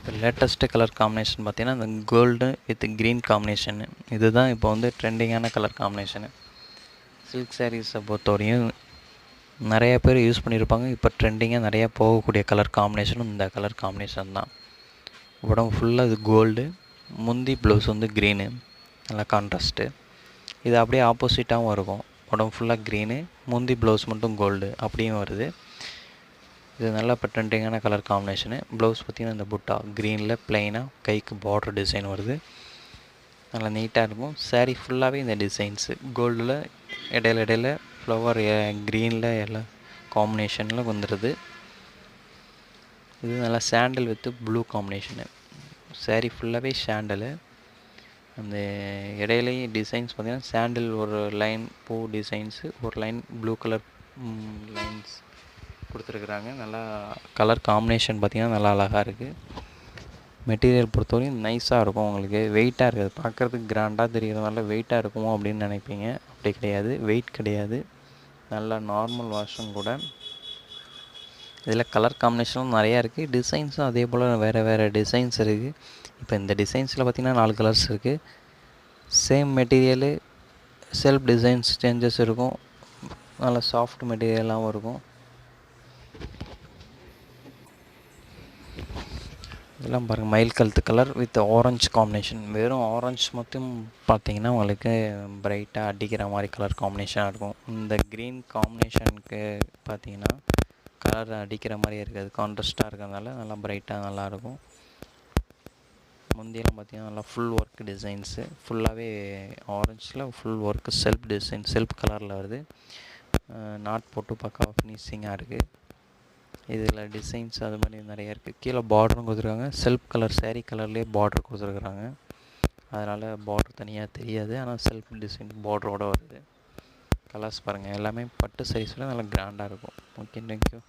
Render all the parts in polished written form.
இப்போ latest colour combination பார்த்தீங்கன்னா இந்த கோல்டு வித் க்ரீன் காம்பினேஷனு இதுதான் இப்போ வந்து ட்ரெண்டிங்கான கலர் காம்பினேஷனு. சில்க் சாரீஸை பொறுத்தவரையும் நிறைய பேர் யூஸ் பண்ணியிருப்பாங்க. இப்போ ட்ரெண்டிங்காக நிறையா போகக்கூடிய கலர் காம்பினேஷனும் இந்த கலர் காம்பினேஷன் தான். உடம்பு ஃபுல்லாக இது கோல்டு, முந்தி ப்ளவுஸ் வந்து க்ரீனு, நல்லா கான்ட்ராஸ்ட்டு. இது அப்படியே ஆப்போசிட்டாகவும் இருக்கும். உடம்பு ஃபுல்லாக க்ரீனு, முந்தி ப்ளவுஸ் மட்டும் கோல்டு அப்படியும் வருது. இது நல்லா இப்போ ட்ரெண்டிங்கான கலர் காம்பினேஷனு. ப்ளவுஸ் பார்த்திங்கன்னா இந்த புட்டா க்ரீனில் ப்ளைனாக கைக்கு பார்டர் டிசைன் வருது. நல்லா நீட்டாக இருக்கும். சாரீ ஃபுல்லாகவே இந்த டிசைன்ஸு கோல்டில் இடையில ஃப்ளவர் க்ரீனில் எல்லாம் காம்பினேஷனில் வந்துடுது. இது நல்லா சாண்டில் வித் ப்ளூ காம்பினேஷனு. சாரீ ஃபுல்லாகவே சாண்டலு. அந்த இடையிலையும் டிசைன்ஸ் பார்த்திங்கன்னா சாண்டில் ஒரு லைன் பூ டிசைன்ஸு, ஒரு லைன் ப்ளூ கலர் லைன்ஸ் கொடுத்துருக்குறாங்க. நல்லா கலர் காம்பினேஷன் பார்த்திங்கன்னா நல்லா அழகாக இருக்குது. மெட்டீரியல் பொறுத்தவரையும் நைஸாக இருக்கும். உங்களுக்கு வெயிட்டாக இருக்காது. பார்க்குறதுக்கு கிராண்டாக தெரிகிறதுனால வெயிட்டாக இருக்குமோ அப்படின்னு நினைப்பீங்க. அப்படி கிடையாது, வெயிட் கிடையாது. நல்லா நார்மல் வாஷும் கூட. இதில் கலர் காம்பினேஷனும் நிறையா இருக்குது. டிசைன்ஸும் அதே போல் வேறு டிசைன்ஸ் இருக்குது. இப்போ இந்த டிசைன்ஸில் பார்த்திங்கன்னா 4 கலர்ஸ் இருக்குது. Same material, self designs changes இருக்கும். நல்லா சாஃப்ட் மெட்டீரியலாகவும் இருக்கும். இதெல்லாம் பாருங்கள், மயில் கழுத்து கலர் வித் ஆரஞ்சு காம்பினேஷன். வெறும் ஆரஞ்சு மட்டும் பார்த்தீங்கன்னா உங்களுக்கு பிரைட்டாக அடிக்கிற மாதிரி கலர் காம்பினேஷனாக இருக்கும். இந்த க்ரீன் காம்பினேஷனுக்கு பார்த்தீங்கன்னா கலர் அடிக்கிற மாதிரியே இருக்காது, கான்ட்ராஸ்ட்டாக இருக்கிறதுனால நல்லா பிரைட்டாக நல்லாயிருக்கும். முந்தியெல்லாம் பார்த்தீங்கன்னா நல்லா ஃபுல் ஒர்க் டிசைன்ஸு, ஃபுல்லாகவே ஆரஞ்சில் full work self design, self கலரில் வருது. நாட் போட்டு பக்காவாக ஃபினிஷிங்காக இருக்குது. இதில் டிசைன்ஸ் அது மாதிரி நிறையா இருக்குது. கீழே பார்டரும் கொடுத்துருக்காங்க. செல்ஃப் கலர் சாரீ கலர்லேயே பார்டர் கொடுத்துருக்குறாங்க. அதனால் பார்டர் தனியாக தெரியாது, ஆனால் செல்ஃப் டிசைன் பார்டரோடு வருது. கலர்ஸ் பாருங்கள், எல்லாமே பட்டு சைஸில் நல்லா கிராண்டாக இருக்கும். Okay, thank you.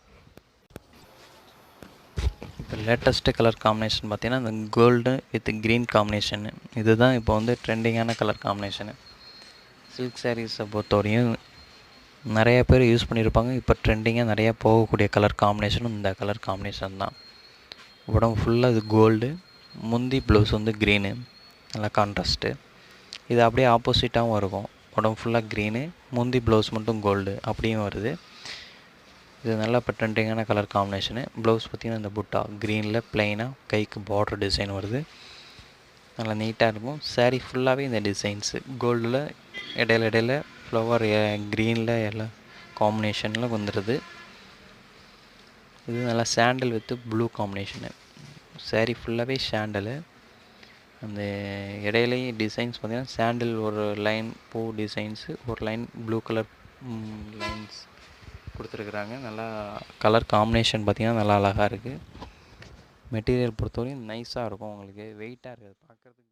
இப்போ லேட்டஸ்ட்டு கலர் காம்பினேஷன் பார்த்தீங்கன்னா இந்த கோல்டு வித் க்ரீன் காம்பினேஷனு இதுதான் இப்போ வந்து ட்ரெண்டிங்கான கலர் காம்பினேஷனு. சில்க் சாரீஸை பொறுத்தவரையும் நிறைய பேர் யூஸ் பண்ணியிருப்பாங்க. இப்போ ட்ரெண்டிங்காக நிறையா போகக்கூடிய கலர் காம்பினேஷனும் இந்த கலர் காம்பினேஷன் தான். உடம்பு ஃபுல்லாக இது கோல்டு, முந்தி ப்ளவுஸ் வந்து க்ரீனு, நல்லா கான்ட்ராஸ்ட்டு. இது அப்படியே ஆப்போசிட்டாகவும் இருக்கும். உடம்பு ஃபுல்லாக க்ரீனு, முந்தி ப்ளவுஸ் மட்டும் கோல்டு அப்படியும் வருது. இது நல்லா இப்போ ட்ரெண்டிங்கான கலர் காம்பினேஷனு. ப்ளவுஸ் பார்த்திங்கன்னா இந்த புட்டா க்ரீனில் ப்ளைனாக கைக்கு பார்டர் டிசைன் வருது. நல்லா நீட்டாக இருக்கும். சாரீ ஃபுல்லாகவே இந்த டிசைன்ஸு கோல்டில் இடையில ஃப்ளவர் க்ரீனில் எல்லாம் காம்பினேஷனில் வந்துடுது. இது நல்லா சாண்டில் வித் ப்ளூ காம்பினேஷனு. சாரீ ஃபுல்லாகவே சாண்டலு. அந்த இடையிலையும் டிசைன்ஸ் பார்த்திங்கன்னா சாண்டில் ஒரு லைன் பூ டிசைன்ஸு, ஒரு லைன் ப்ளூ கலர் லைன்ஸ் கொடுத்துருக்குறாங்க. நல்லா கலர் காம்பினேஷன் பார்த்திங்கன்னா நல்லா அழகாக இருக்குது. மெட்டீரியல் பொறுத்தவரையும் நைஸாக இருக்கும். உங்களுக்கு வெயிட்டாக இருக்காது, பார்க்குறதுக்கு